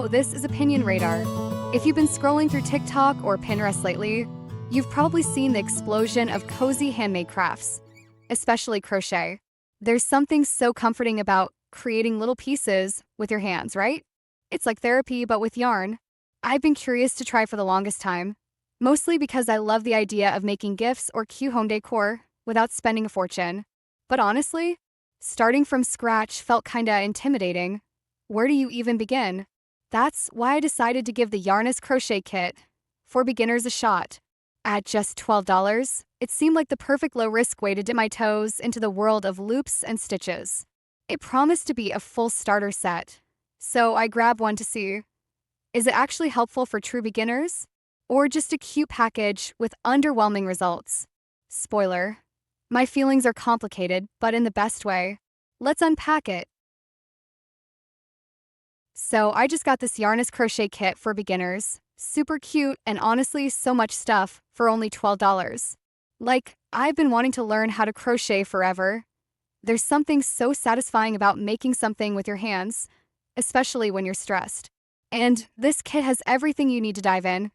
Hello, this is Opinion Radar. If you've been scrolling through TikTok or Pinterest lately, you've probably seen the explosion of cozy handmade crafts, especially crochet. There's something so comforting about creating little pieces with your hands, right? It's like therapy, but with yarn. I've been curious to try for the longest time, mostly because I love the idea of making gifts or cute home decor without spending a fortune. But honestly, starting from scratch felt kinda intimidating. Where do you even begin? That's why I decided to give the Yarniss Crochet Kit for beginners a shot. At just $12, it seemed like the perfect low-risk way to dip my toes into the world of loops and stitches. It promised to be a full starter set, so I grabbed one to see. Is it actually helpful for true beginners? Or just a cute package with underwhelming results? Spoiler. My feelings are complicated, but in the best way. Let's unpack it. So I just got this Yarniss Crochet Kit for beginners. Super cute and honestly so much stuff for only $12. Like, I've been wanting to learn how to crochet forever. There's something so satisfying about making something with your hands, especially when you're stressed. And this kit has everything you need to dive in.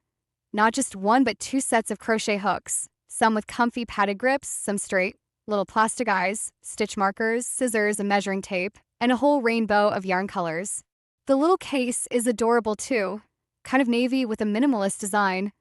Not just one but two sets of crochet hooks, some with comfy padded grips, some straight, little plastic eyes, stitch markers, scissors, and measuring tape, and a whole rainbow of yarn colors. The little case is adorable too, kind of navy with a minimalist design,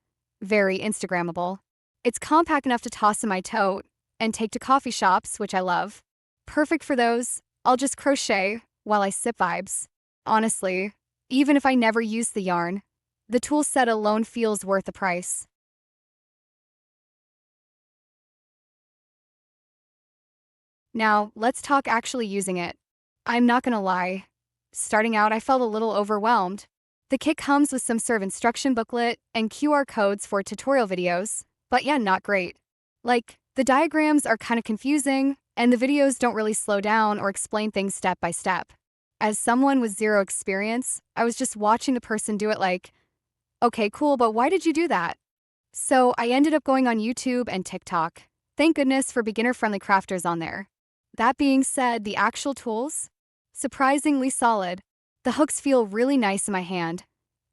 very Instagrammable. It's compact enough to toss in my tote and take to coffee shops, which I love. Perfect for those I'll just crochet while I sip vibes. Honestly, even if I never use the yarn, the tool set alone feels worth the price. Now, let's talk actually using it. I'm not gonna lie. Starting out, I felt a little overwhelmed. The kit comes with some sort of instruction booklet and QR codes for tutorial videos, but yeah, not great. Like, the diagrams are kind of confusing, and the videos don't really slow down or explain things step by step. As someone with zero experience, I was just watching the person do it like, okay, cool, but why did you do that? So I ended up going on YouTube and TikTok. Thank goodness for beginner-friendly crafters on there. That being said, the actual tools? Surprisingly solid. The hooks feel really nice in my hand,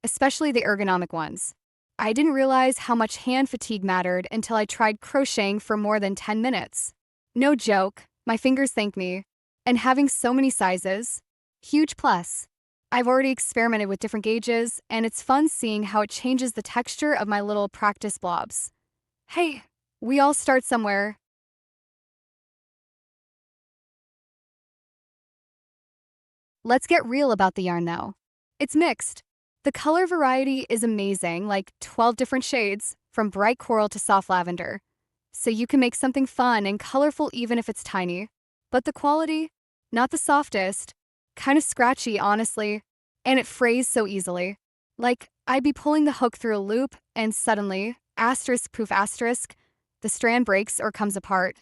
especially the ergonomic ones. I didn't realize how much hand fatigue mattered until I tried crocheting for more than 10 minutes. No joke, my fingers thank me. And having so many sizes, huge plus. I've already experimented with different gauges, and it's fun seeing how it changes the texture of my little practice blobs. Hey, we all start somewhere. Let's get real about the yarn though. It's mixed. The color variety is amazing, like 12 different shades, from bright coral to soft lavender. So you can make something fun and colorful even if it's tiny. But the quality? Not the softest. Kind of scratchy, honestly. And it frays so easily. Like, I'd be pulling the hook through a loop, and suddenly, asterisk poof asterisk, the strand breaks or comes apart.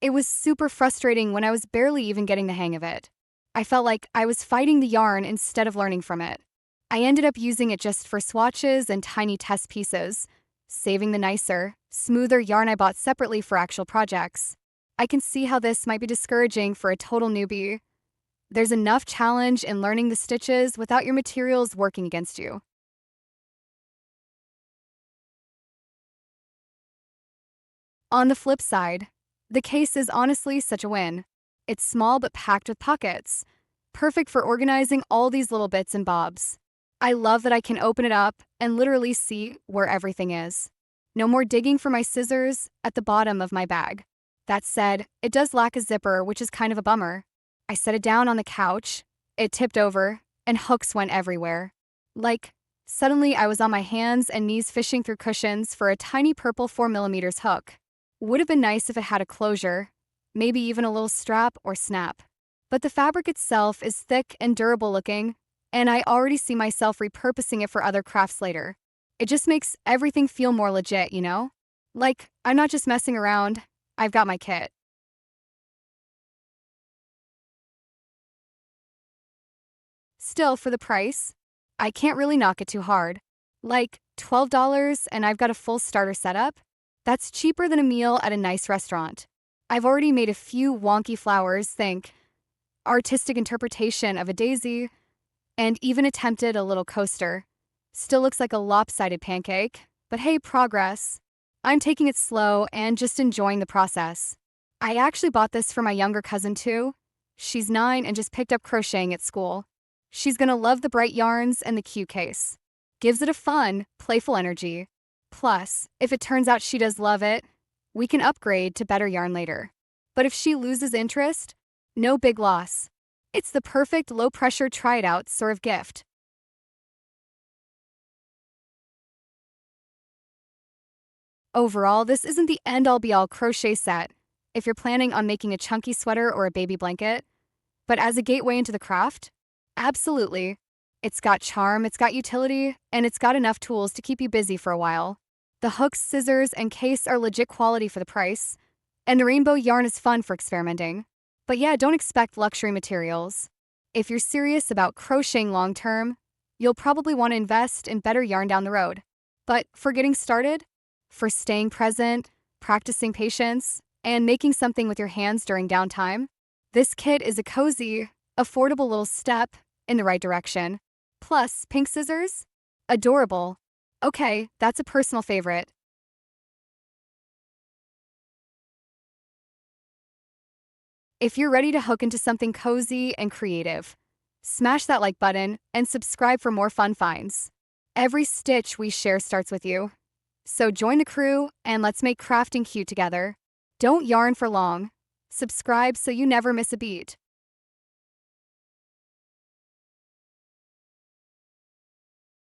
It was super frustrating when I was barely even getting the hang of it. I felt like I was fighting the yarn instead of learning from it. I ended up using it just for swatches and tiny test pieces, saving the nicer, smoother yarn I bought separately for actual projects. I can see how this might be discouraging for a total newbie. There's enough challenge in learning the stitches without your materials working against you. On the flip side, the case is honestly such a win. It's small but packed with pockets, perfect for organizing all these little bits and bobs. I love that I can open it up and literally see where everything is. No more digging for my scissors at the bottom of my bag. That said, it does lack a zipper, which is kind of a bummer. I set it down on the couch, it tipped over, and hooks went everywhere. Like, suddenly I was on my hands and knees fishing through cushions for a tiny purple 4mm hook. Would have been nice if it had a closure, maybe even a little strap or snap. But the fabric itself is thick and durable looking, and I already see myself repurposing it for other crafts later. It just makes everything feel more legit, you know? Like, I'm not just messing around, I've got my kit. Still, for the price, I can't really knock it too hard. Like, $12 and I've got a full starter setup? That's cheaper than a meal at a nice restaurant. I've already made a few wonky flowers, think artistic interpretation of a daisy, and even attempted a little coaster. Still looks like a lopsided pancake, but hey, progress. I'm taking it slow and just enjoying the process. I actually bought this for my younger cousin too. She's 9 and just picked up crocheting at school. She's gonna love the bright yarns and the cute case. Gives it a fun, playful energy. Plus, if it turns out she does love it, we can upgrade to better yarn later. But if she loses interest, no big loss. It's the perfect low-pressure try-it-out sort of gift. Overall, this isn't the end-all be-all crochet set if you're planning on making a chunky sweater or a baby blanket, but as a gateway into the craft, absolutely. It's got charm, it's got utility, and it's got enough tools to keep you busy for a while. The hooks, scissors, and case are legit quality for the price, and the rainbow yarn is fun for experimenting. But yeah, don't expect luxury materials. If you're serious about crocheting long-term, you'll probably want to invest in better yarn down the road. But for getting started, for staying present, practicing patience, and making something with your hands during downtime, this kit is a cozy, affordable little step in the right direction. Plus, pink scissors? Adorable. Okay, that's a personal favorite. If you're ready to hook into something cozy and creative, smash that like button and subscribe for more fun finds. Every stitch we share starts with you. So join the crew and let's make crafting cute together. Don't yarn for long. Subscribe so you never miss a beat.